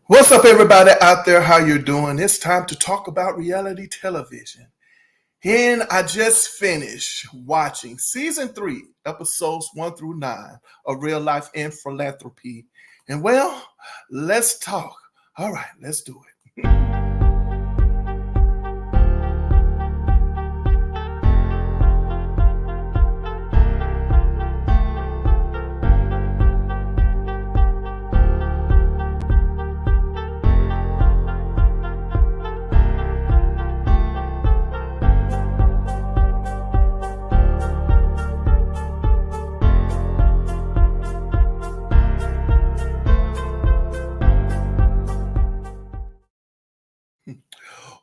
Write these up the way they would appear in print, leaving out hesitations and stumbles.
What's up, everybody out there? How you doing? It's time to talk about reality television. And I just finished watching season 3, episodes 1 through 9 of Real Life and Philanthropy. And well, let's talk. All right, let's do it.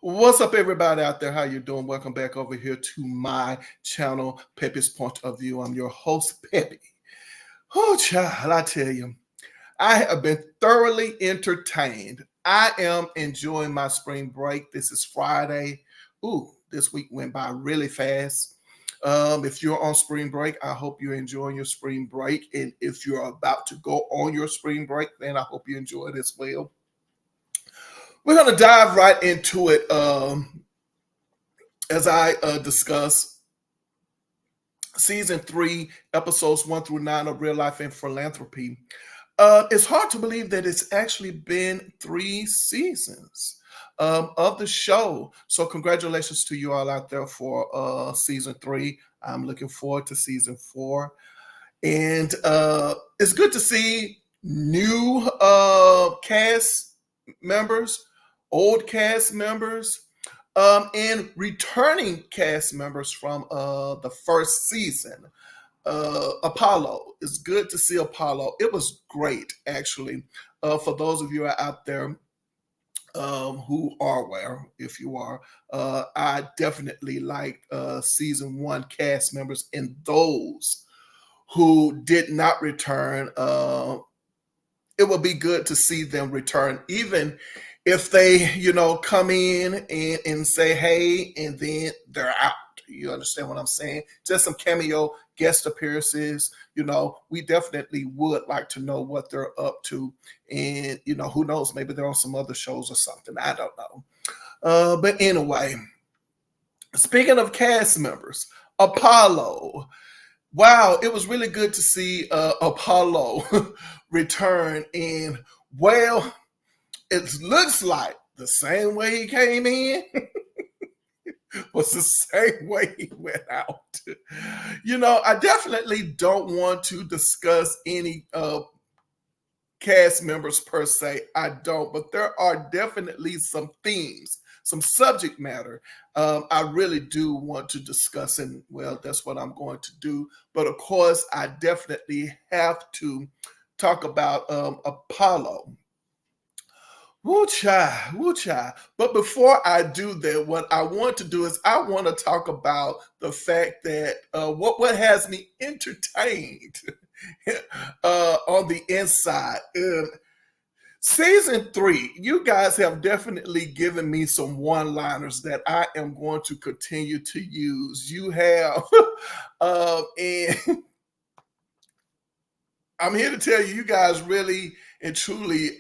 What's up, everybody out there? How you doing? Welcome back over here to my channel, Pepe's Point of View. I'm your host, Pepe. Oh, child, I tell you, I have been thoroughly entertained. I am enjoying my spring break. This is Friday. Ooh, this week went by really fast. If you're on spring break, I hope you're enjoying your spring break. And if you're about to go on your spring break, then I hope you enjoy it as well. We're going to dive right into it as I discuss season 3, episodes 1 through 9 of Real Life and Philanthropy. It's hard to believe that it's actually been 3 seasons of the show. So congratulations to you all out there for season 3. I'm looking forward to season 4. And it's good to see new cast members, old cast members, and returning cast members from the first season. Apollo, it's good to see Apollo. It was great, actually. For those of you out there who are aware, if you are, I definitely liked season 1 cast members, and those who did not return. It would be good to see them return, even if they, come in and say, hey, and then they're out. You understand what I'm saying? Just some cameo guest appearances. We definitely would like to know what they're up to. And, who knows? Maybe they're on some other shows or something. I don't know. But anyway, speaking of cast members, Apollo. Wow, it was really good to see Apollo return. And, well, it looks like the same way he came in was the same way he went out. I definitely don't want to discuss any cast members per se. I don't, but there are definitely some themes, some subject matter I really do want to discuss, and well, that's what I'm going to do. But of course, I definitely have to talk about Apollo. Woo cha, woo cha. But before I do that, what I want to do is I want to talk about the fact that what has me entertained on the inside. Season 3, you guys have definitely given me some one-liners that I am going to continue to use. You have, and I'm here to tell you, you guys really and truly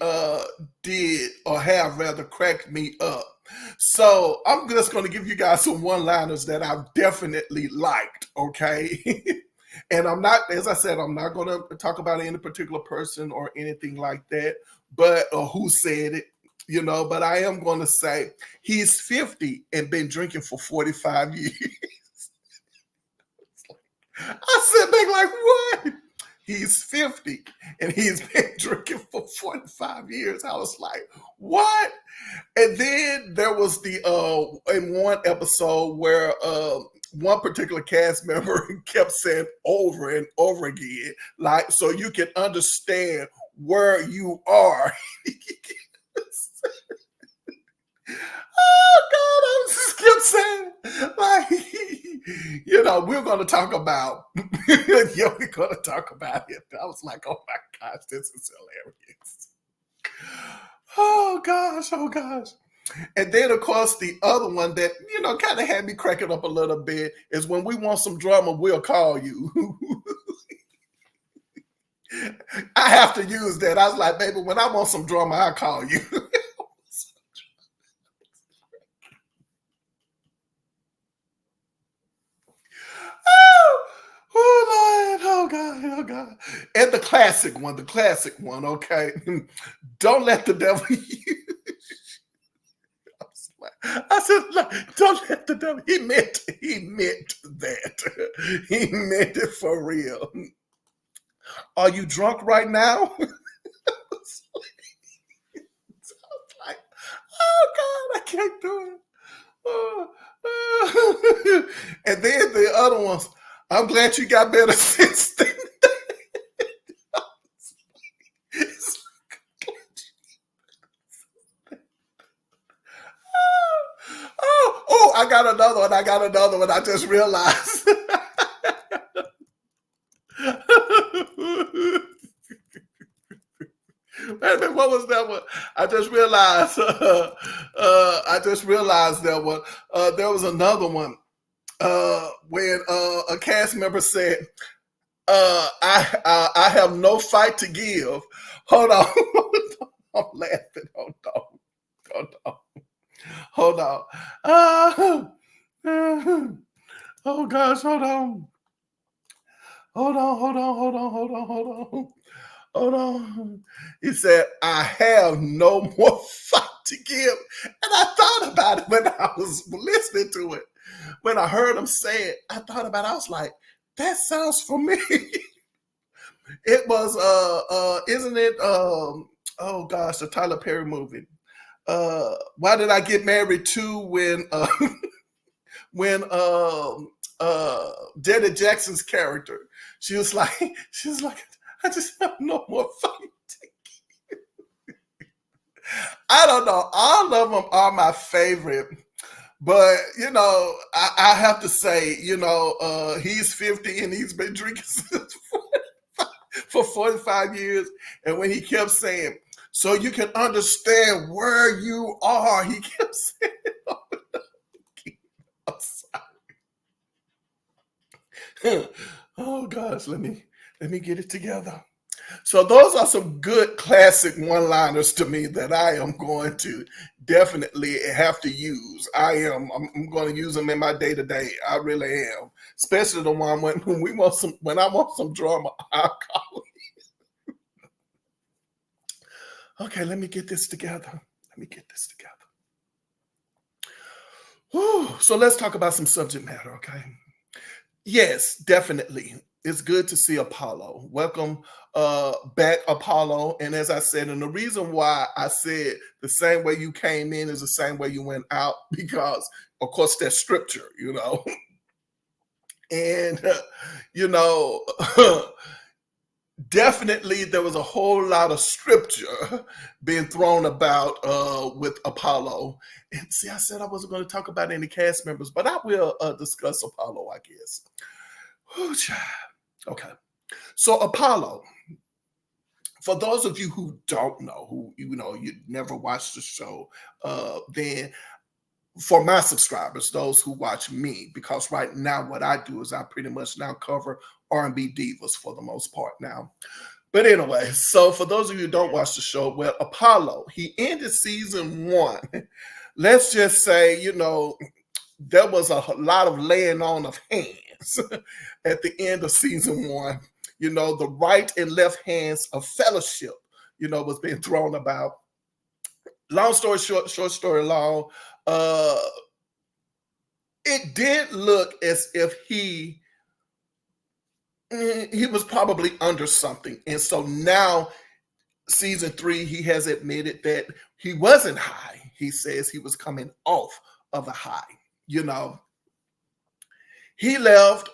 did, or have rather, cracked me up. So I'm just going to give you guys some one-liners that I've definitely liked, okay? And I'm not, as I said, I'm not going to talk about any particular person or anything like that, but who said it, but I am going to say he's 50 and been drinking for 45 years. I sit back like, what? He's 50 and he's been drinking for 45 years. I was like, what? And then there was the in one episode where one particular cast member kept saying over and over again, like, so you can understand where you are. Oh God, I just kept saying, like, we're going to talk about, yeah, we're going to talk about it. I was like, oh my gosh, this is hilarious. Oh gosh, oh gosh. And then, of course, the other one that, kind of had me cracking up a little bit is when we want some drama, we'll call you. I have to use that. I was like, baby, when I want some drama, I'll call you. Oh, oh, Lord, oh God, oh God. And the classic one, okay? Don't let the devil use. I said, "Look, don't let the devil. He meant that. He meant it for real. Are you drunk right now? It's like, oh God, I can't do it. Oh, oh. And then the other ones, I'm glad you got better since then. Oh, I got another one. I got another one. I just realized. Wait a minute, what was that one? I just realized. I just realized that one. There was another one when a cast member said, I have no fight to give." Hold on, I'm laughing. Hold on, hold on, hold on. Oh gosh, hold on, hold on, hold on, hold on, hold on, hold on. Hold on. He said, I have no more fight to give. And I thought about it when I was listening to it. When I heard him say it, I thought about it. I was like, that sounds familiar. It was isn't it oh gosh, the Tyler Perry movie. Why did I get married to when when Janet Jackson's character, she was like, she was like, I just have no more fight. I don't know. All of them are my favorite. But I have to say, he's 50 and he's been drinking for 45 years. And when he kept saying, so you can understand where you are, he kept saying, I'm sorry. Oh gosh, let me get it together. So those are some good classic one-liners to me that I am going to definitely have to use. I'm going to use them in my day-to-day. I really am. Especially the one when I want some drama, I'll call it. Okay, let me get this together. Let me get this together. Whew. So let's talk about some subject matter, okay? Yes, definitely. It's good to see Apollo. Welcome back, Apollo. And as I said, and the reason why I said the same way you came in is the same way you went out, because of course that's scripture. And you know, definitely there was a whole lot of scripture being thrown about with Apollo. And see, I said I wasn't going to talk about any cast members, but I will discuss Apollo, I guess. Whew, child. Okay. So Apollo, for those of you who don't know, who you never watched the show, then for my subscribers, those who watch me, because right now what I do is I pretty much now cover R&B divas for the most part now. But anyway, so for those of you who don't watch the show, well, Apollo, he ended season 1. Let's just say, there was a lot of laying on of hands at the end of season 1. The right and left hands of fellowship, was being thrown about. Long story short story long, it did look as if he was probably under something. And so now, season 3, he has admitted that he wasn't high. He says he was coming off of a high. He left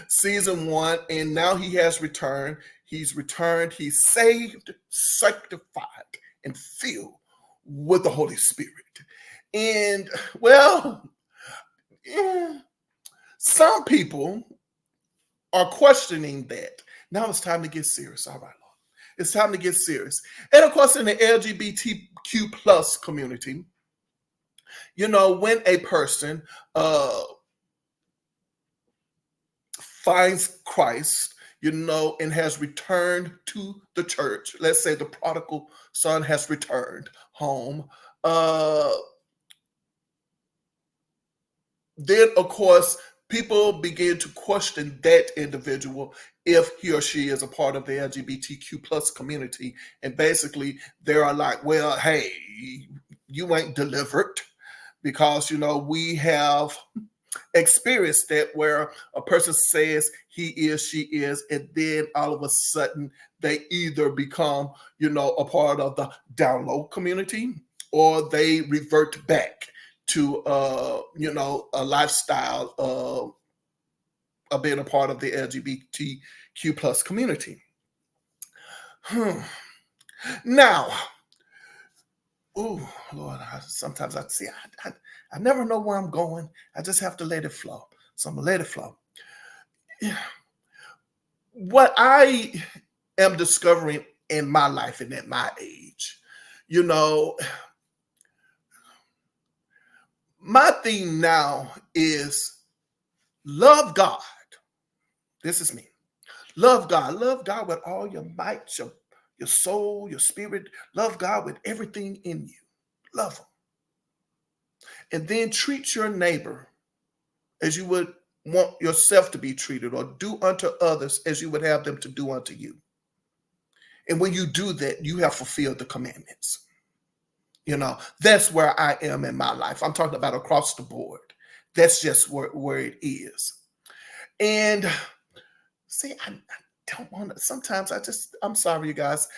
season 1, and now he has returned. He's returned. He's saved, sanctified, and filled with the Holy Spirit. And, well, some people are questioning that. Now it's time to get serious. All right, Lord. It's time to get serious. And, of course, in the LGBTQ plus community, when a person finds Christ, and has returned to the church. Let's say the prodigal son has returned home. Uh, then, of course, people begin to question that individual if he or she is a part of the LGBTQ plus community. And basically, they are like, well, hey, you ain't delivered because, we have experienced that where a person says he is, she is, and then all of a sudden they either become, a part of the down low community or they revert back to, a lifestyle of being a part of the LGBTQ plus community. Now, oh Lord, sometimes I see, I never know where I'm going. I just have to let it flow. So I'm gonna let it flow. Yeah. What I am discovering in my life and at my age, my thing now is love God. This is me. Love God. Love God with all your might, your soul, your spirit. Love God with everything in you. Love him. And then treat your neighbor as you would want yourself to be treated, or do unto others as you would have them to do unto you. And when you do that, you have fulfilled the commandments. That's where I am in my life. I'm talking about across the board. That's just where it is. And see, I don't want to, sometimes I'm sorry, you guys.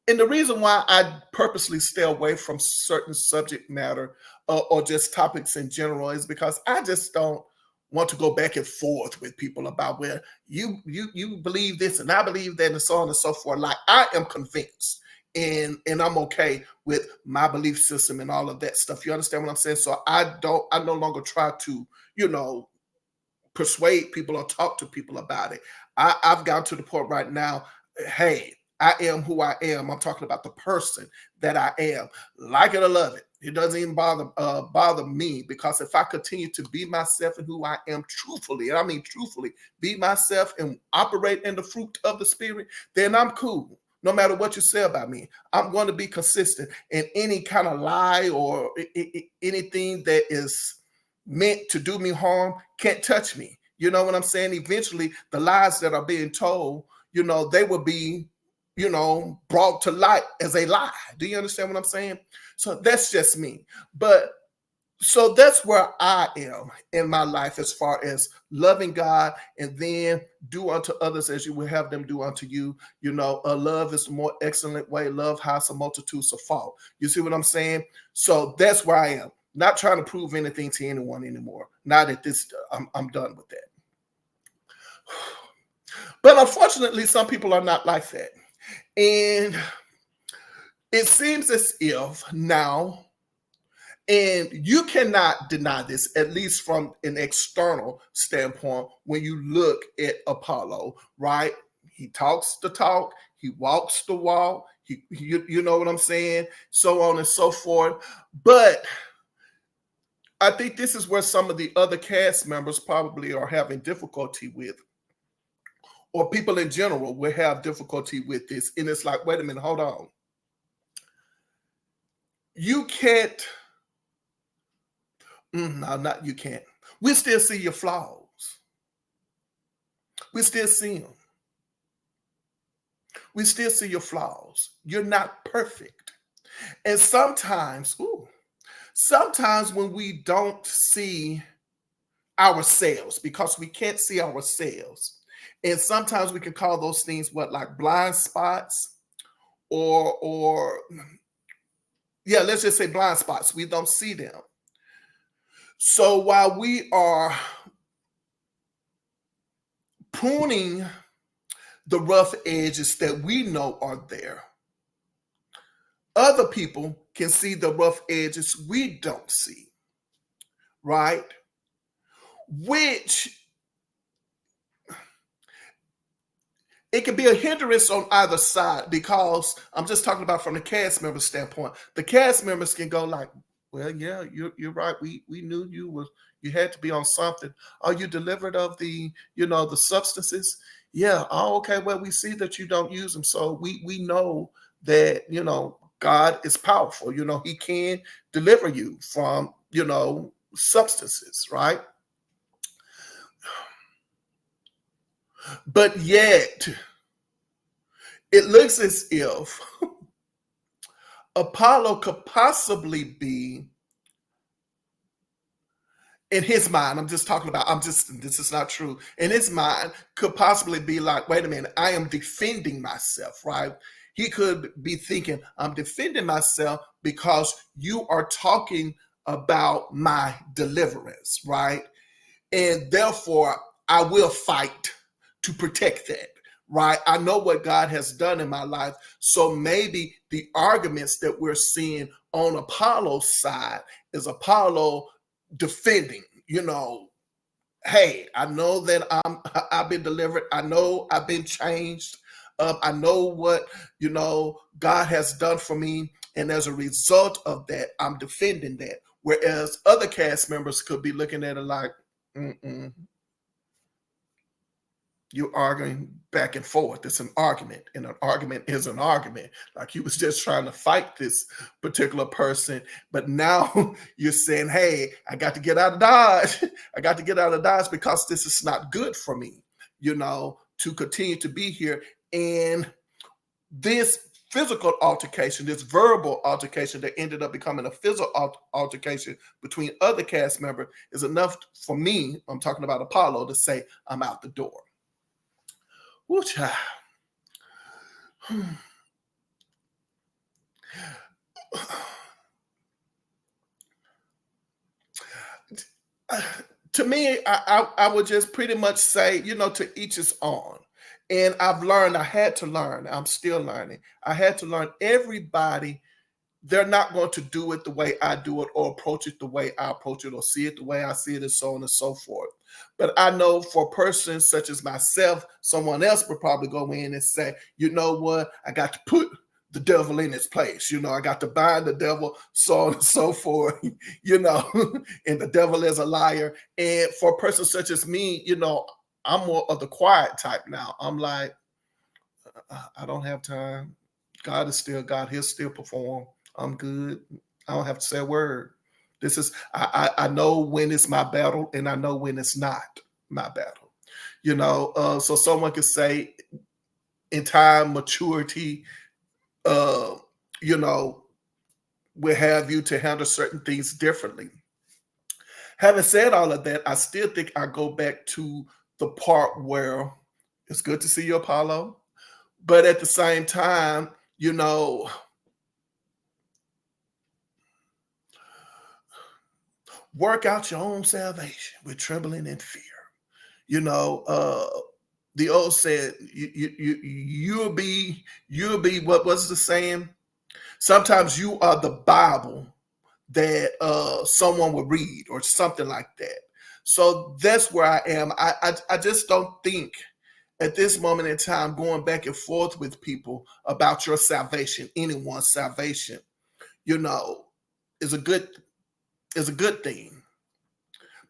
And the reason why I purposely stay away from certain subject matter or just topics in general is because I just don't want to go back and forth with people about where you believe this and I believe that and so on and so forth. Like, I am convinced and I'm okay with my belief system and all of that stuff. You understand what I'm saying? So I no longer try to, persuade people or talk to people about it. I've gotten to the point right now, hey, I am who I am. I'm talking about the person that I am. Like it or love it. It doesn't even bother me, because if I continue to be myself and who I am truthfully, and I mean truthfully, be myself and operate in the fruit of the spirit, then I'm cool. No matter what you say about me, I'm going to be consistent. And any kind of lie or anything that is meant to do me harm can't touch me. You know what I'm saying? Eventually, the lies that are being told, they will be, brought to light as a lie. Do you understand what I'm saying? So that's just me. But so that's where I am in my life as far as loving God, and then do unto others as you would have them do unto you. Love is the more excellent way. Love hides a multitude of fault. You see what I'm saying? So that's where I am. Not trying to prove anything to anyone anymore. Not at this, I'm done with that. But unfortunately, some people are not like that. And it seems as if now, and you cannot deny this, at least from an external standpoint, when you look at Apollo, right? He talks the talk, he walks the walk, you know what I'm saying? So on and so forth. But I think this is where some of the other cast members probably are having difficulty with, or people in general will have difficulty with this. And it's like, wait a minute, hold on. You can't, no, not you can't. We still see your flaws. We still see them. We still see your flaws. You're not perfect. And sometimes when we don't see ourselves, because we can't see ourselves, and sometimes we can call those things like blind spots, or yeah, let's just say blind spots. We don't see them. So while we are pruning the rough edges that we know are there, other people can see the rough edges we don't see, right? Which it can be a hindrance on either side, because I'm just talking about from the cast member standpoint. The cast members can go like, well, yeah, you're right. We knew you had to be on something. Are you delivered of the substances? Yeah, oh, okay, well, we see that you don't use them, so we know that, God is powerful. He can deliver you from, substances, right? But yet, it looks as if Apollo could possibly be, in his mind, this is not true. In his mind, could possibly be like, wait a minute, I am defending myself, right? He could be thinking, I'm defending myself because you are talking about my deliverance, right? And therefore, I will fight to protect that, right? I know what God has done in my life. So maybe the arguments that we're seeing on Apollo's side is Apollo defending, hey, I know that I've been delivered. I know I've been changed. I know what, God has done for me. And as a result of that, I'm defending that. Whereas other cast members could be looking at it like, mm-mm, you're arguing back and forth. It's an argument, and an argument is an argument. Like he was just trying to fight this particular person, but now you're saying, "Hey, I got to get out of Dodge. I got to get out of Dodge because this is not good for me, to continue to be here." And this physical altercation, this verbal altercation that ended up becoming a physical altercation between other cast members is enough for me. I'm talking about Apollo to say, "I'm out the door." Woo, child. To me, I would just pretty much say, to each his own. And I've learned, I had to learn, I'm still learning. I had to learn everybody, they're not going to do it the way I do it or approach it the way I approach it or see it the way I see it and so on and so forth. But I know for persons such as myself, someone else would probably go in and say, you know what, I got to put the devil in his place. I got to bind the devil, so on and so forth, and the devil is a liar. And for a person such as me, I'm more of the quiet type now. I'm like, I don't have time. God is still God. He'll still perform. I'm good. I don't have to say a word. This is I know when it's my battle, and I know when it's not my battle. So someone could say in time, maturity, uh, you know, will have you to handle certain things differently. Having said all of that, I still think I go back to the part where it's good to see you, Apollo, but at the same time, work out your own salvation with trembling and fear. You know, uh, the old said, you'll be what was the saying? Sometimes you are the Bible that someone would read or something like that. So that's where I am. I just don't think at this moment in time going back and forth with people about your salvation, anyone's salvation, you know, is a good is a good thing.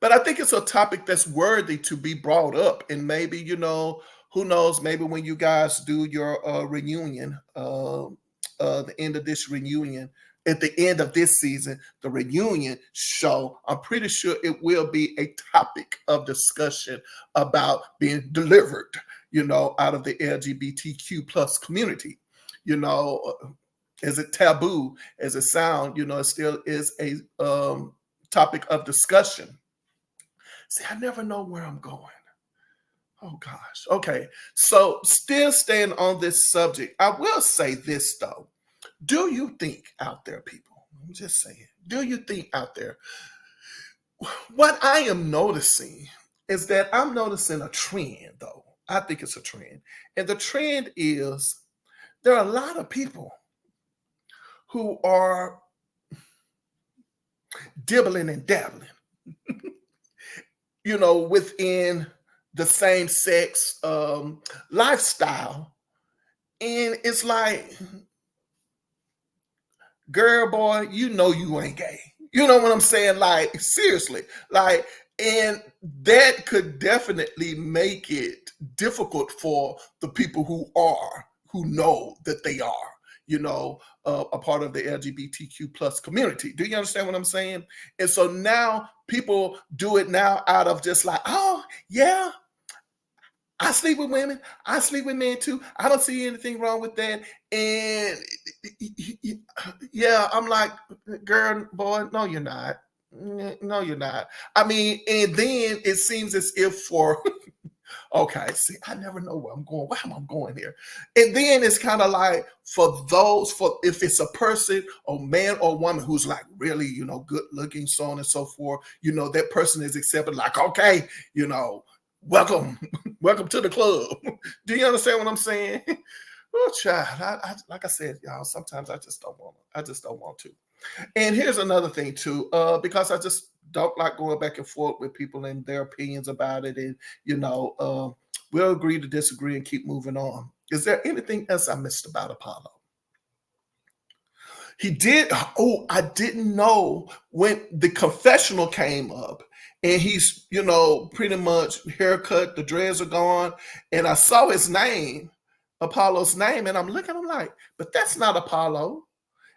But I think it's a topic that's worthy to be brought up. And maybe, who knows, maybe when you guys do your reunion, the end of this reunion, at the end of this season, the reunion show, I'm pretty sure it will be a topic of discussion about being delivered, out of the LGBTQ plus community. You know, as it taboo as it sound, it still is a topic of discussion. See, I never know where I'm going. Oh gosh. Okay. So still staying on this subject, I will say this though. Do you think out there, people? I'm just saying, do you think out there? What I am noticing is that I'm noticing a trend though. I think it's a trend. And the trend is there are a lot of people who are dibbling and dabbling, within the same sex lifestyle. And it's like, girl, boy, you know you ain't gay. You know what I'm saying? Like, seriously. Like, And that could definitely make it difficult for the people who know that they are, you know, a part of the LGBTQ plus community. Do you understand what I'm saying? And so now people do it now out of just like, oh yeah, I sleep with women. I sleep with men too. I don't see anything wrong with that. And yeah, I'm like, girl, boy, no, you're not. No, you're not. I mean, and then it seems as if for okay, see, I never know where I'm going. Why am I going here? And then it's kind of like for those, for if it's a person or man or woman who's like really, you know, good looking, so on and so forth, you know, that person is accepted, like, okay, you know, welcome, welcome to the club. Do you understand what I'm saying? Oh, child, like I said, y'all, sometimes I just don't want to. I just don't want to. And here's another thing too, because I just don't like going back and forth with people and their opinions about it, and you know, we'll agree to disagree and keep moving on. Is there anything else I missed about Apollo? He did. Oh, I didn't know when the confessional came up, and he's, you know, pretty much haircut, the dreads are gone, and I saw his name, Apollo's name, and I'm looking, I'm like, but that's not Apollo.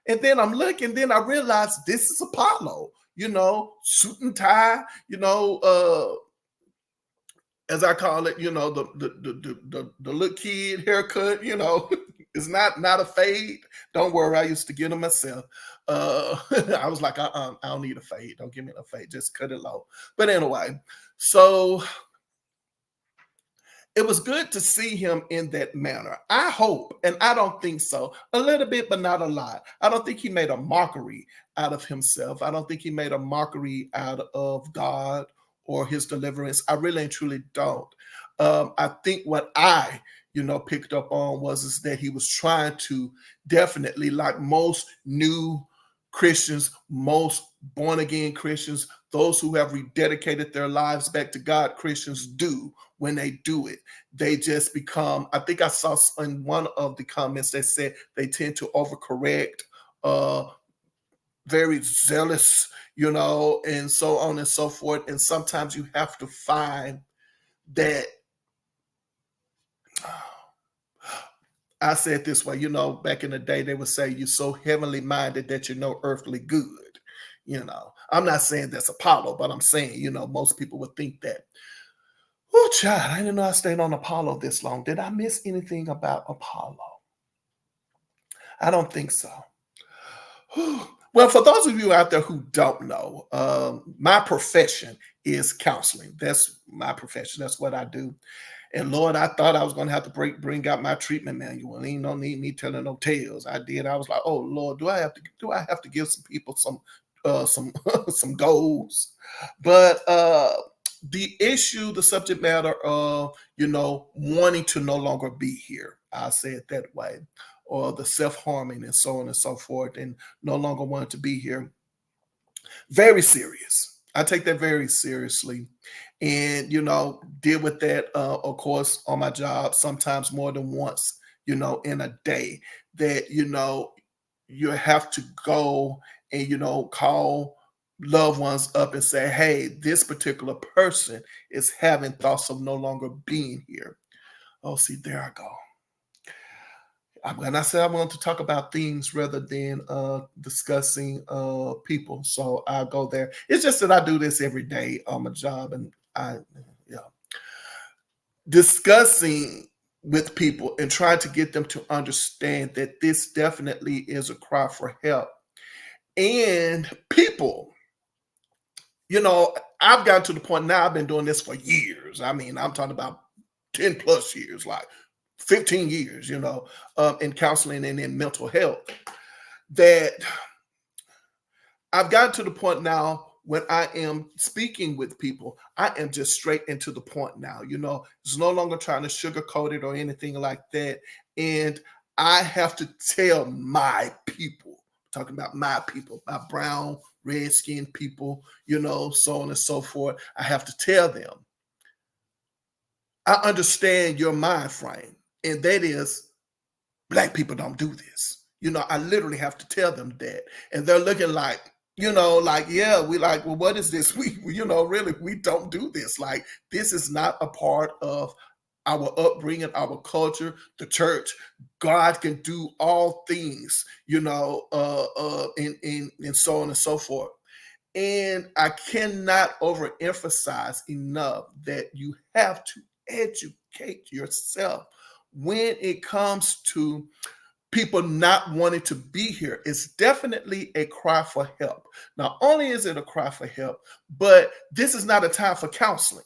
And then I'm looking, then I realized this is Apollo, you know, suit and tie, you know, as I call it, you know, the little kid haircut, you know, it's not a fade. Don't worry, I used to get them myself. I was like, I don't need a fade. Don't give me a fade. Just cut it low. But anyway, so it was good to see him in that manner. I hope, and I don't think so, a little bit, but not a lot. I don't think he made a mockery out of himself. I don't think he made a mockery out of God or his deliverance. I really and truly don't. I think what I, you know, picked up on was is that he was trying to definitely, like most new Christians, most born again Christians, those who have rededicated their lives back to God, Christians do when they do it. They just become, I think I saw in one of the comments that said they tend to overcorrect, uh, very zealous, you know, and so on and so forth. And sometimes you have to find that. I said this way, you know, back in the day, they would say you're so heavenly minded that you know earthly good. You know, I'm not saying that's Apollo, but I'm saying, you know, most people would think that. Oh, child, I didn't know I stayed on Apollo this long. Did I miss anything about Apollo? I don't think so. Well, for those of you out there who don't know, my profession is counseling. That's my profession. That's what I do. And Lord, I thought I was going to have to bring out my treatment manual. Ain't no need me telling no tales. I did. I was like, oh Lord, do I have to give some people some some goals? But the issue, the subject matter of, you know, wanting to no longer be here. I say it that way, or the self-harming and so on and so forth, and no longer wanting to be here. Very serious. I take that very seriously, and you know, deal with that, of course, on my job, sometimes more than once, you know, in a day, that you know, you have to go and, you know, call loved ones up and say, hey, this particular person is having thoughts of no longer being here. Oh, see, there I go. When I said I wanted to talk about things rather than discussing people, so I'll go there. It's just that I do this every day on my job, and I, yeah, discussing with people and trying to get them to understand that this definitely is a cry for help. And people, you know, I've gotten to the point now. I've been doing this for years. I mean, I'm talking about 10 plus years, like 15 years, you know, in counseling and in mental health, that I've gotten to the point now when I am speaking with people, I am just straight into the point now. You know, it's no longer trying to sugarcoat it or anything like that. And I have to tell my people, talking about my people, my brown, red skinned people, you know, so on and so forth. I have to tell them, I understand your mind frame. And that is, Black people don't do this. You know, I literally have to tell them that. And they're looking like, like, yeah, we like, well, what is this? Really, we don't do this. Like, this is not a part of our upbringing, our culture, the church. God can do all things, and so on and so forth. And I cannot overemphasize enough that you have to educate yourself when it comes to people not wanting to be here. It's definitely a cry for help. Not only is it a cry for help, but this is not a time for counseling.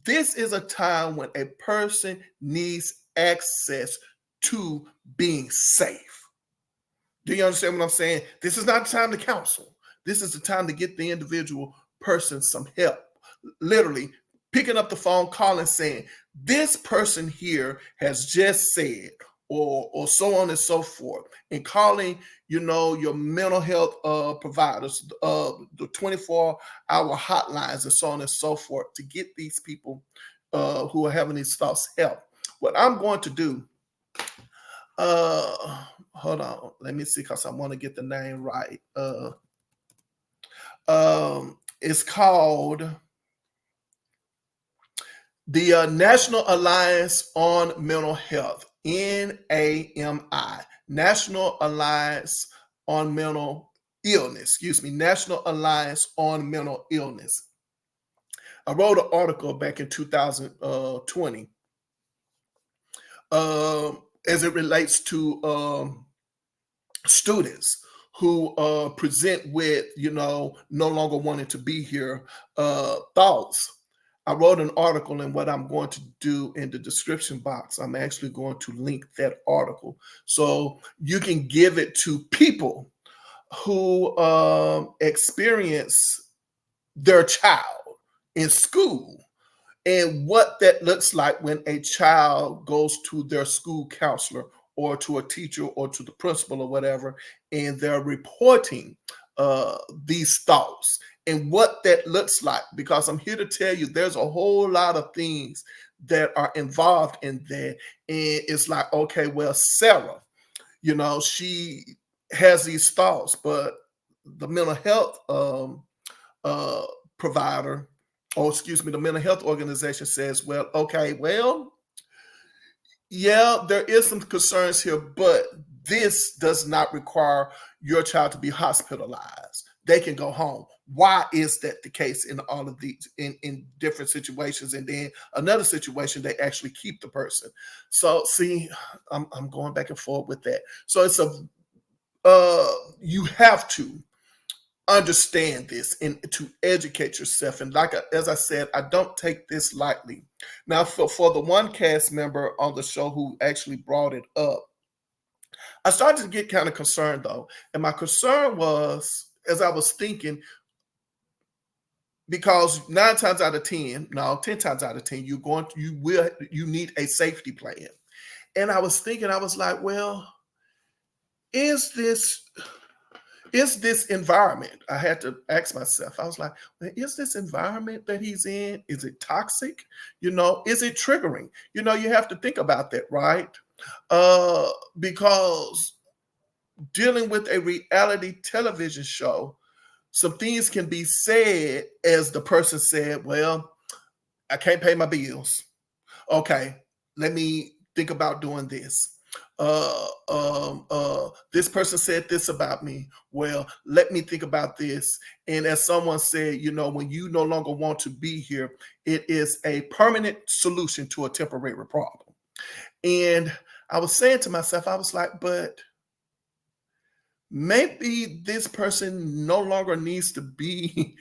This is a time when a person needs access to being safe. Do you understand what I'm saying? This is not a time to counsel. This is the time to get the individual person some help. Literally picking up the phone, calling, saying, this person here has just said, or so on and so forth, and calling, your mental health providers, the 24-hour hotlines, and so on and so forth, to get these people who are having these thoughts help. What I'm going to do, hold on, let me see, because I want to get the name right. It's called the National Alliance on Mental Health, NAMI, National Alliance on Mental Illness, National Alliance on Mental Illness. I wrote an article back in 2020 as it relates to students who present with, no longer wanting to be here thoughts. I wrote an article, and what I'm going to do in the description box, I'm actually going to link that article so you can give it to people who experience their child in school and what that looks like when a child goes to their school counselor or to a teacher or to the principal or whatever, and they're reporting these thoughts and what that looks like. Because I'm here to tell you, there's a whole lot of things that are involved in that. And it's like, okay, well, Sarah, she has these thoughts, but the mental health provider, or excuse me, the mental health organization says, well, okay, well, yeah, there is some concerns here, but this does not require your child to be hospitalized. They can go home. Why is that the case in all of these, in different situations? And then another situation, they actually keep the person. So see, I'm going back and forth with that. So it's you have to understand this and to educate yourself. And as I said, I don't take this lightly. Now, for the one cast member on the show who actually brought it up, I started to get kind of concerned though. And my concern was, as I was thinking, because 10 times out of 10, you need a safety plan. And I was thinking, I was like, well, is this environment, I had to ask myself, I was like, well, is this environment that he's in, is it toxic? Is it triggering? You have to think about that, right? Because dealing with a reality television show, some things can be said, as the person said, well, I can't pay my bills. Okay, let me think about doing this. This person said this about me. Well, let me think about this. And as someone said, when you no longer want to be here, it is a permanent solution to a temporary problem. And I was saying to myself, I was like, but maybe this person no longer needs to be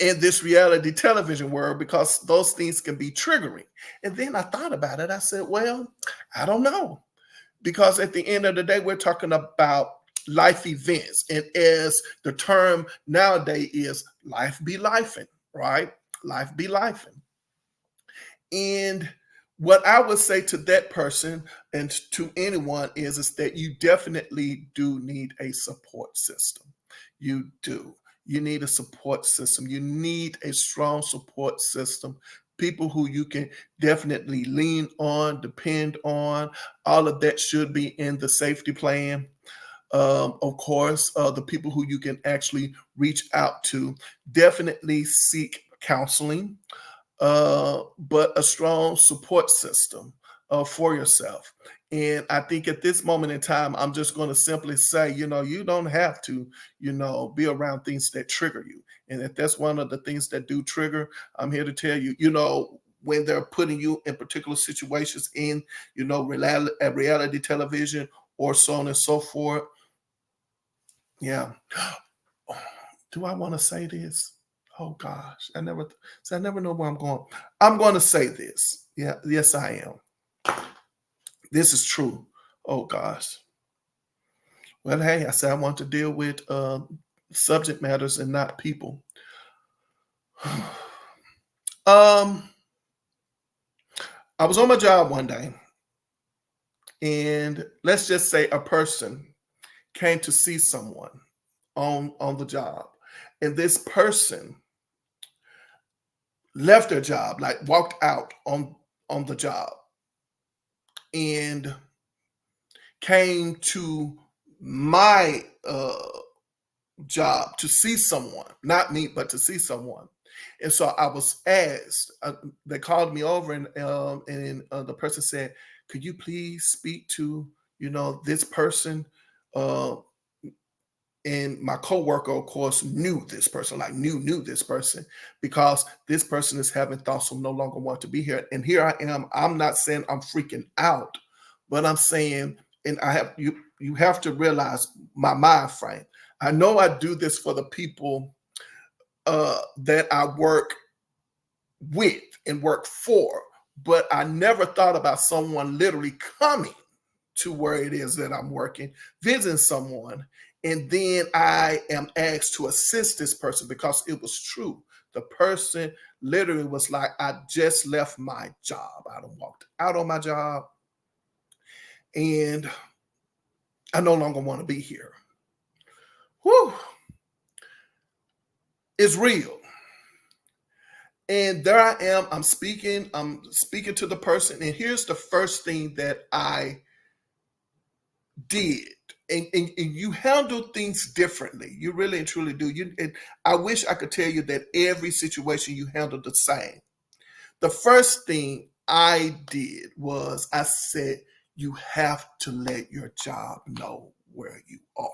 in this reality television world, because those things can be triggering. And then I thought about it. I said, well, I don't know. Because at the end of the day, we're talking about life events. And as the term nowadays is, life be lifing, right? Life be lifing. And what I would say to that person and to anyone is that you definitely do need a support system. You do. You need a support system. You need a strong support system. People who you can definitely lean on, depend on. All of that should be in the safety plan. Of course, the people who you can actually reach out to, definitely seek counseling, but a strong support system for yourself. And I think at this moment in time, I'm just going to simply say, you don't have to, be around things that trigger you. And if that's one of the things that do trigger, I'm here to tell you, when they're putting you in particular situations in, reality television or so on and so forth. Yeah. Do I want to say this? Oh gosh, I never know where I'm going. I'm going to say this. Yeah, yes, I am. This is true. Oh gosh. Well, hey, I said I want to deal with subject matters and not people. um, I was on my job one day, and let's just say a person came to see someone on the job, and this person left their job, like walked out on the job, and came to my job to see someone, not me, but to see someone. And so I was asked. They called me over, and the person said, "Could you please speak to this person?" Uh, and my coworker, of course, knew this person, like knew this person, because this person is having thoughts of no longer want to be here. And here I am. I'm not saying I'm freaking out, but I'm saying, and I have you have to realize my mind frame. I know I do this for the people that I work with and work for, but I never thought about someone literally coming to where it is that I'm working, visiting someone, and then I am asked to assist this person because it was true. The person literally was like, I just left my job. I done walked out on my job, and I no longer want to be here. Whew. It's real. And there I am. I'm speaking to the person, and here's the first thing that I did. And you handle things differently. You really and truly do. And I wish I could tell you that every situation you handle the same. The first thing I did was I said, you have to let your job know where you are.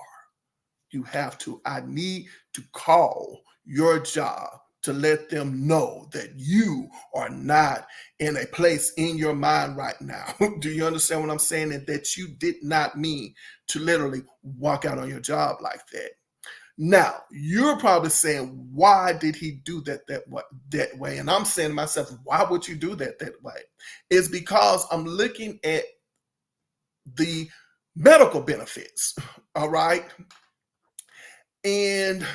You have to. I need to call your job to let them know that you are not in a place in your mind right now. Do you understand what I'm saying? And that you did not mean to literally walk out on your job like that. Now, you're probably saying, why did he do that way? And I'm saying to myself, why would you do that way? It's because I'm looking at the medical benefits, all right? And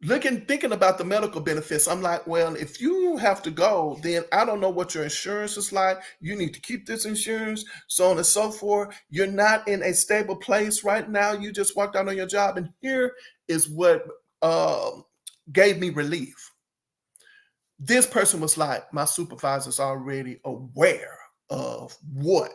thinking about the medical benefits, I'm like, well, if you have to go, then I don't know what your insurance is like. You need to keep this insurance, so on and so forth. You're not in a stable place right now. You just walked out on your job. And here is what gave me relief. This person was like, my supervisor's already aware of what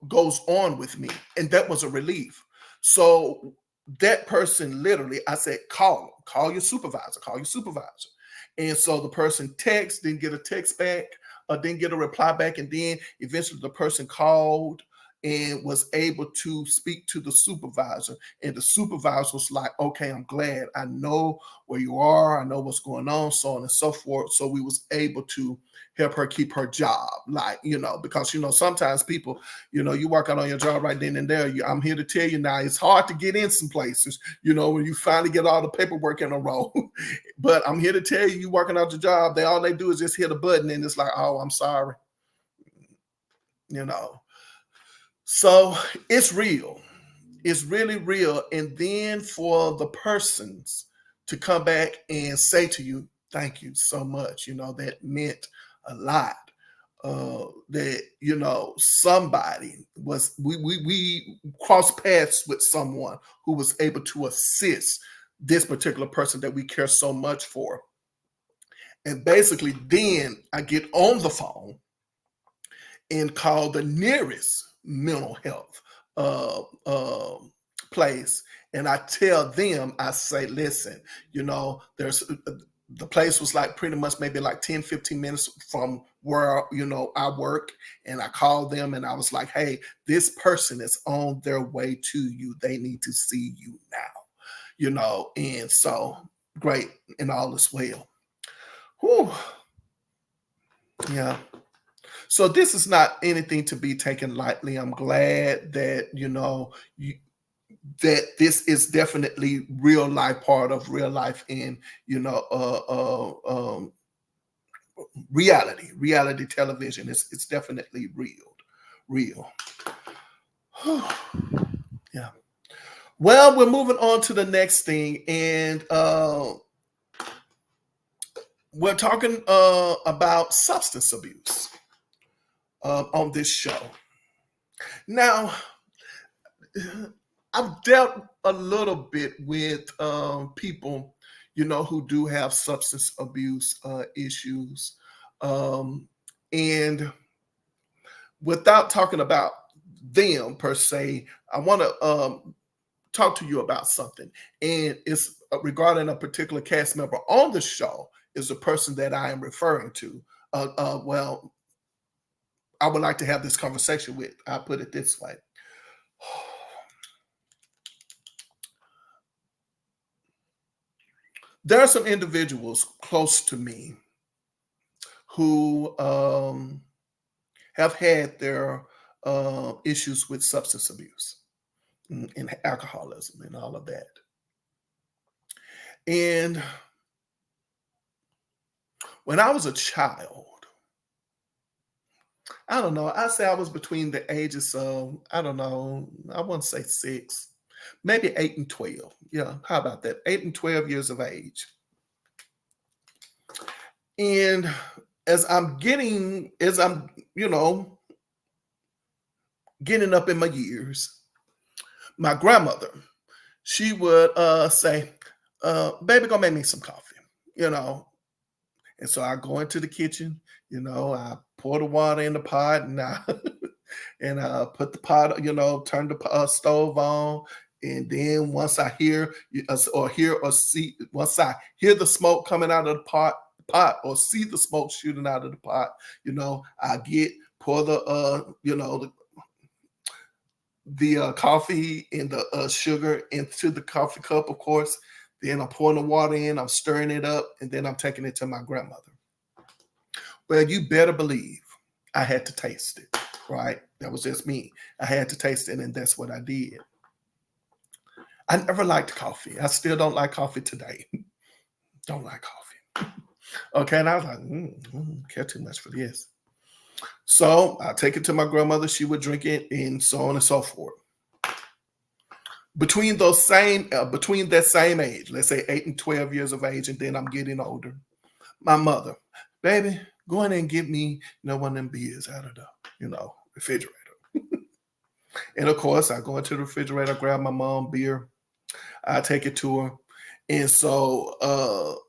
goes on with me. And that was a relief. So that person literally, I said, call your supervisor, call your supervisor. And so the person didn't get a text back, didn't get a reply back. And then eventually the person called and was able to speak to the supervisor. And the supervisor was like, okay, I'm glad. I know where you are. I know what's going on, so on and so forth. So we was able to help her keep her job. Like, because, sometimes people, you work out on your job right then and there. I'm here to tell you now, it's hard to get in some places, when you finally get all the paperwork in a row. But I'm here to tell you, working out your job, all they do is just hit a button and it's like, oh, I'm sorry. So it's real. It's really real. And then for the persons to come back and say to you, thank you so much, that meant a lot. That somebody was we crossed paths with someone who was able to assist this particular person that we care so much for. And basically then I get on the phone and call the nearest mental health uh, uh, place, and I tell them, I say, listen, there's the place was like pretty much maybe like 10-15 minutes from where I work, and I called them and I was like, hey, this person is on their way to you. They need to see you now, and so great, and all is well. Whew. Yeah. So this is not anything to be taken lightly. I'm glad that that this is definitely real life, part of real life, in reality television. It's definitely real. Yeah. Well, we're moving on to the next thing, and we're talking about substance abuse on this show. Now, I've dealt a little bit with people, who do have substance abuse issues. And without talking about them per se, I want to talk to you about something. And it's regarding a particular cast member on the show, is the person that I am referring to. Well, I would like to have this conversation with. I put it this way. There are some individuals close to me who have had their issues with substance abuse and alcoholism and all of that. And when I was a child, I don't know, I say I was between the ages of, I don't know, I wouldn't say 6, maybe 8 and 12. Yeah, how about that? 8 and 12 years of age. And as I'm getting up in my years, my grandmother, she would say, baby, go make me some coffee, you know. And so I go into the kitchen, I pour the water in the pot, and I and I put the pot, turn the stove on. And then once I hear or hear or see, once I hear the smoke coming out of the pot or see the smoke shooting out of the pot, I pour the coffee and the sugar into the coffee cup, of course. Then I'm pouring the water in, I'm stirring it up, and then I'm taking it to my grandmother. Well, you better believe I had to taste it, right? That was just me. I had to taste it, and that's what I did. I never liked coffee. I still don't like coffee today. Don't like coffee. Okay, and I was like, care too much for this. So I take it to my grandmother. She would drink it, and so on and so forth. Between that same age, let's say 8 and 12 years of age, and then I'm getting older. My mother, baby, go in and get me, one of them beers out of the, refrigerator. And of course, I go into the refrigerator, grab my mom beer, I take it to her, and so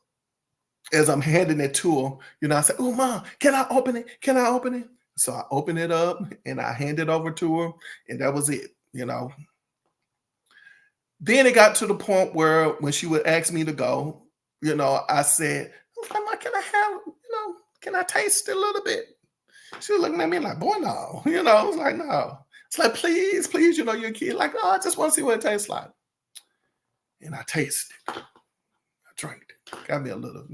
as I'm handing it to her, I say, "Oh, mom, can I open it? Can I open it?" So I open it up and I hand it over to her, and that was it. Then it got to the point where when she would ask me to go, I said, "Mama, can I have, can I taste it a little bit?" She was looking at me like, "Boy, no." I was like, "No." It's like, "Please, please, you're a kid." Like, "No, I just want to see what it tastes like." And I tasted it. I drank it. Got me a little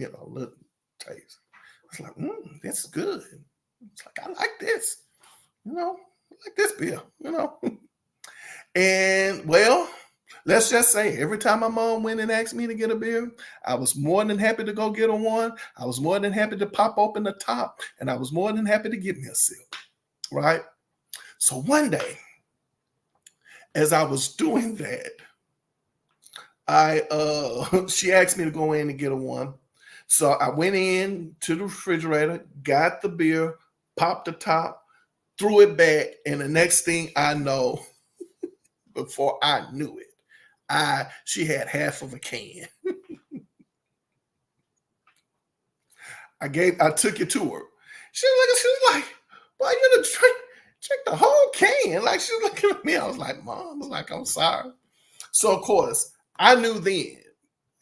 taste. I was like, this is good. It's like, I like this. I like this beer, And well, let's just say every time my mom went and asked me to get a beer, I was more than happy to go get her one. I was more than happy to pop open the top, and I was more than happy to get me a sip, right? So one day, as I was doing that, she asked me to go in and get her one. So I went in to the refrigerator, got the beer, popped the top, threw it back, and the next thing I know, before I knew it, she had half of a can. I took it to her. She was like, "Boy, you done drink. Drink the whole can. Like, she's looking at me. I was like, Mom, I was like, I'm sorry. So, of course, I knew then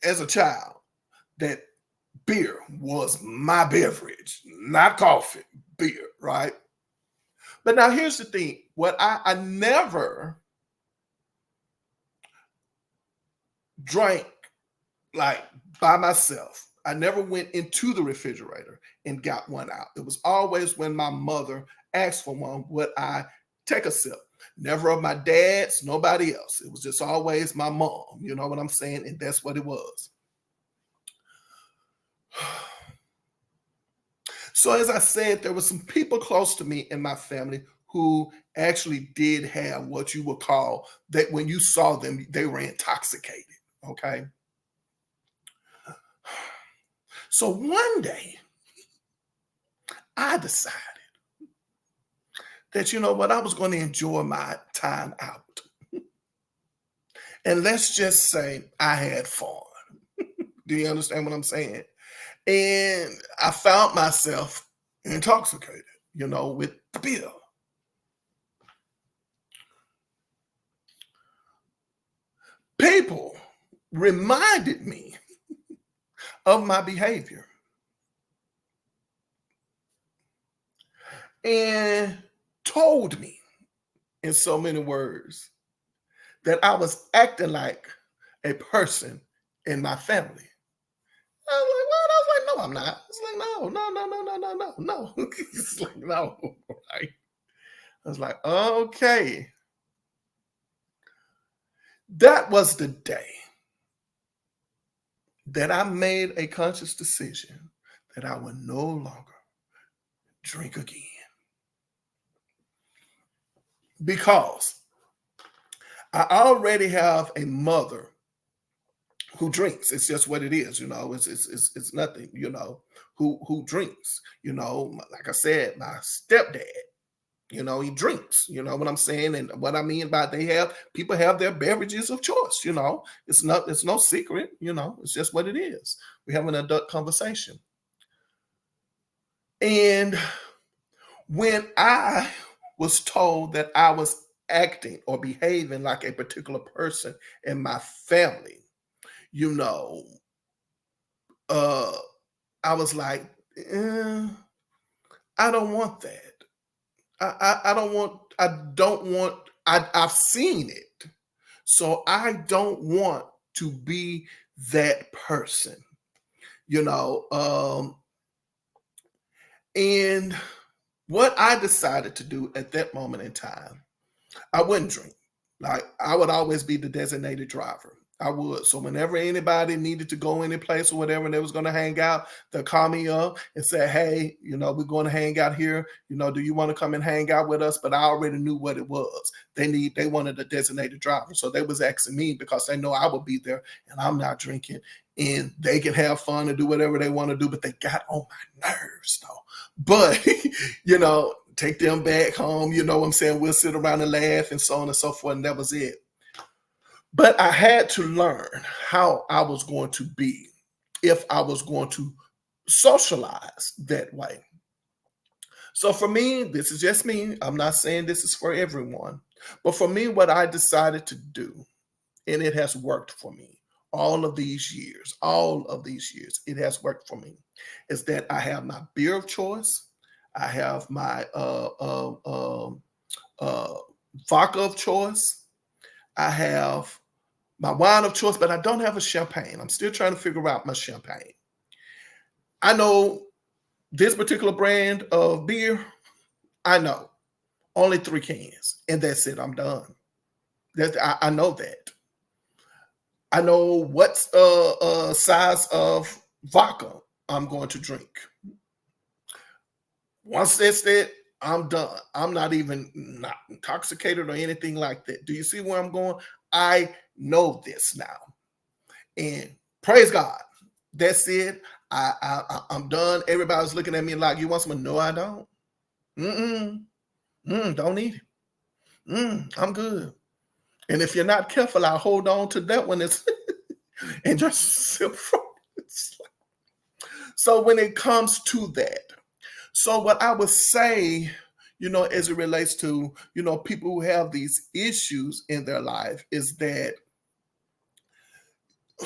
as a child that beer was my beverage, not coffee, beer, right? But now here's the thing. What I never drank like by myself. I never went into the refrigerator and got one out. It was always when my mother asked for one, would I take a sip? Never of my dad's, nobody else. It was just always my mom. You know what I'm saying? And that's what it was. So as I said, there were some people close to me in my family who actually did have what you would call that when you saw them, they were intoxicated. Okay. So one day I decided that, you know what, I was going to enjoy my time out. And let's just say I had fun. Do you understand what I'm saying? And I found myself intoxicated, with beer. People reminded me of my behavior and told me in so many words that I was acting like a person in my family. I was like, what? I was like, no, I'm not. It's like, no, no, no, no, no, no, no, no. It's like, no. Right? I was like, okay. That was the day that I made a conscious decision that I would no longer drink again. Because I already have a mother who drinks. It's just what it is, It's nothing, who drinks. Like I said, my stepdad, he drinks. You know what I'm saying? And what I mean by people have their beverages of choice. It's no secret. It's just what it is. We have an adult conversation. And when I was told that I was acting or behaving like a particular person in my family, you know, uh, I was like, I don't want that. I've seen it. So I don't want to be that person, you know. And what I decided to do at that moment in time, I wouldn't drink. Like, I would always be the designated driver. I would. So whenever anybody needed to go any place or whatever and they was going to hang out, they'll call me up and say, hey, we're going to hang out here. Do you want to come and hang out with us? But I already knew what it was. They wanted a designated driver. So they was asking me because they know I would be there and I'm not drinking and they can have fun and do whatever they want to do, but they got on my nerves though. But, take them back home, you know what I'm saying? We'll sit around and laugh and so on and so forth. And that was it. But I had to learn how I was going to be if I was going to socialize that way. So for me, this is just me. I'm not saying this is for everyone. But for me, what I decided to do, and it has worked for me all of these years, it has worked for me, is that I have my beer of choice. I have my vodka of choice. I have my wine of choice, but I don't have a champagne. I'm still trying to figure out my champagne. I know this particular brand of beer, I know only 3 cans, and that's it. I'm done. I know that. I know what size of vodka I'm going to drink. Once that's it, I'm done. I'm not intoxicated or anything like that. Do you see where I'm going? I know this now. And praise God. That's it. I'm done. Everybody's looking at me like, you want some? No, I don't. Don't need it. I'm good. And if you're not careful, I'll hold on to that one and just sip from it. So when it comes to that, so what I would say, as it relates to, people who have these issues in their life is that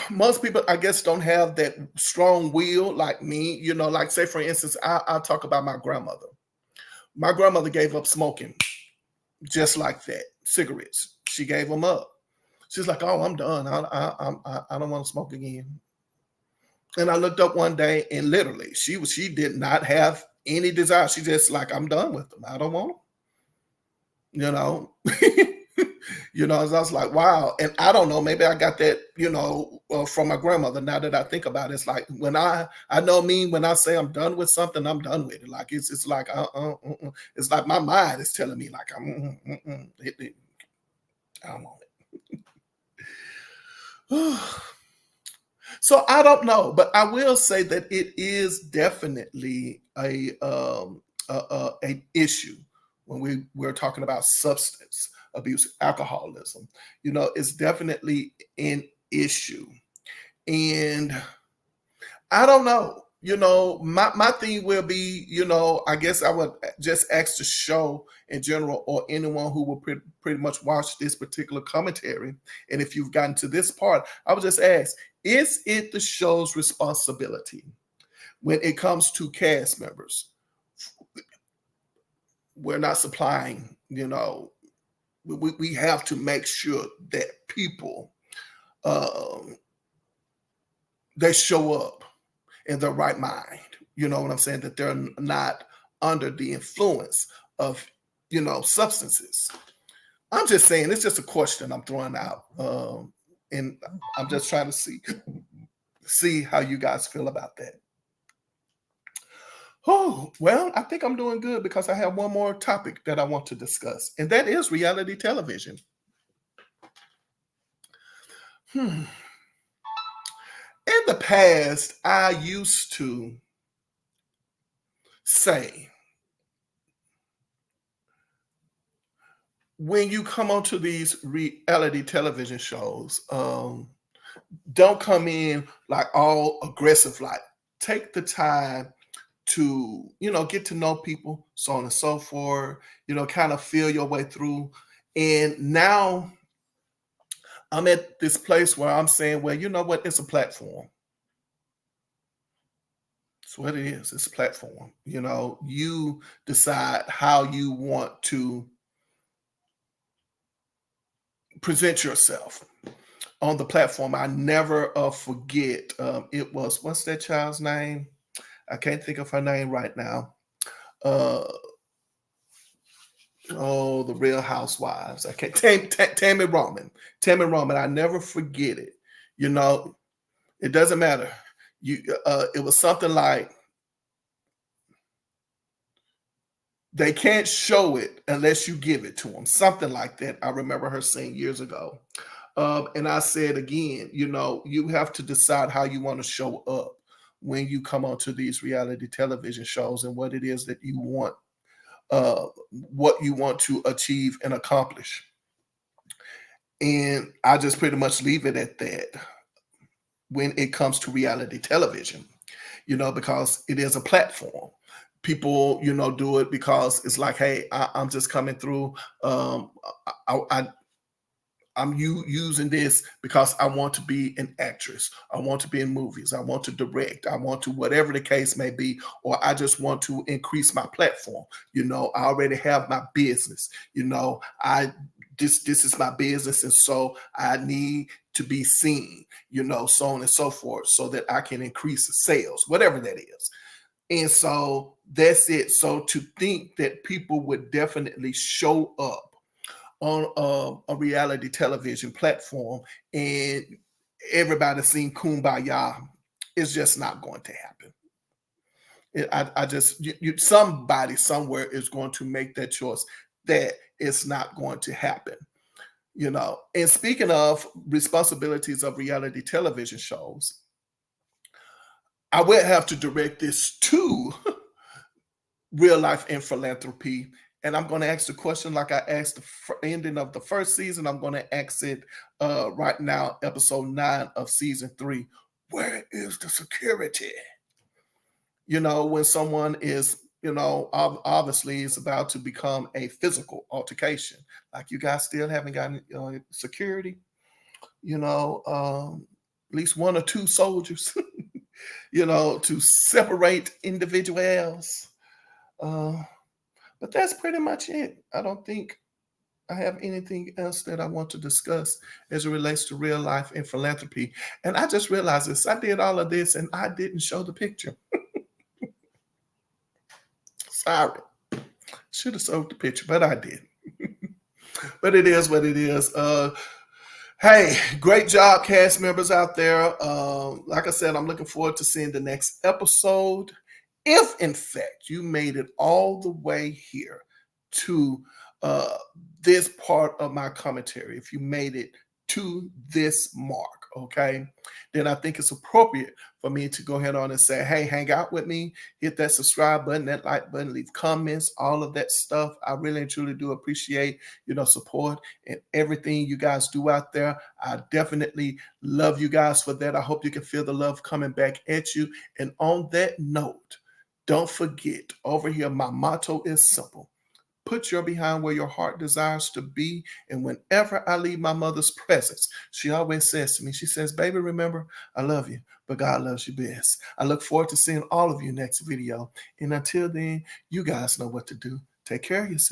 most people, I guess, don't have that strong will like me. Like, say, for instance, I'll talk about my grandmother. My grandmother gave up smoking just like that, cigarettes. She gave them up. She's like, "Oh, I'm done. I don't want to smoke again." And I looked up one day, and literally, she did not have any desire. She just like, "I'm done with them. I don't want them." You know, as I was like, wow. And I don't know, maybe I got that, from my grandmother. Now that I think about it, it's like when I know me, when I say I'm done with something, I'm done with it. Like it's like it's like my mind is telling me like I don't want it. So I don't know, but I will say that it is definitely an issue when we're talking about substance abuse, alcoholism. It's definitely an issue, and I don't know. My thing will be, I guess I would just ask the show in general or anyone who will pretty much watch this particular commentary. And if you've gotten to this part, I would just ask, is it the show's responsibility when it comes to cast members? We're not supplying, we have to make sure that people, they show up in their right mind. You know what I'm saying? That they're not under the influence of, substances. I'm just saying, it's just a question I'm throwing out. And I'm just trying to see how you guys feel about that. Oh, well, I think I'm doing good because I have one more topic that I want to discuss, and that is reality television. In the past, I used to say, when you come onto these reality television shows, don't come in like all aggressive, like take the time to, get to know people, so on and so forth, kind of feel your way through. And now I'm at this place where I'm saying, well, you know what? It's a platform. It's what it is. It's a platform. You decide how you want to present yourself on the platform. I never forget. It was, what's that child's name? I can't think of her name right now. The Real Housewives. I can't. Tammy Roman. Tammy Roman. I never forget it. It doesn't matter. It was something like, they can't show it unless you give it to them. Something like that. I remember her saying years ago. And I said again, you have to decide how you want to show up when you come onto these reality television shows and what it is that you want, what you want to achieve and accomplish. And I just pretty much leave it at that when it comes to reality television, because it is a platform. People, do it because it's like, hey, I'm just coming through. I'm using this because I want to be an actress. I want to be in movies. I want to direct. I want to, whatever the case may be, or I just want to increase my platform. I already have my business. This is my business, and so I need to be seen. So on and so forth, so that I can increase the sales, whatever that is. And so that's it. So to think that people would definitely show up on a reality television platform and everybody sing Kumbaya, is just not going to happen. I just, somebody somewhere is going to make that choice that it's not going to happen. And speaking of responsibilities of reality television shows, I will have to direct this to Real Life and Philanthropy. And I'm going to ask the question like I asked the ending of the first season. I'm going to ask it right now, episode 9 of season 3. Where is the security? When someone is Obviously it's about to become a physical altercation. Like you guys still haven't gotten security, at least one or two soldiers, to separate individuals. Uh, but that's pretty much it. I don't think I have anything else that I want to discuss as it relates to real life and philanthropy. And I just realized this. I did all of this and I didn't show the picture. Sorry. Should have showed the picture, but I did. But it is what it is. Hey, great job, cast members out there. Like I said, I'm looking forward to seeing the next episode. If, in fact, you made it all the way here to uh, this part of my commentary, if you made it to this mark, okay, then I think it's appropriate for me to go ahead on and say, hey, hang out with me, hit that subscribe button, that like button, leave comments, all of that stuff. I really and truly do appreciate, support and everything you guys do out there. I definitely love you guys for that. I hope you can feel the love coming back at you. And on that note, don't forget, over here, my motto is simple. Put your behind where your heart desires to be. And whenever I leave my mother's presence, she always says to me, she says, baby, remember, I love you, but God loves you best. I look forward to seeing all of you next video. And until then, you guys know what to do. Take care of yourself.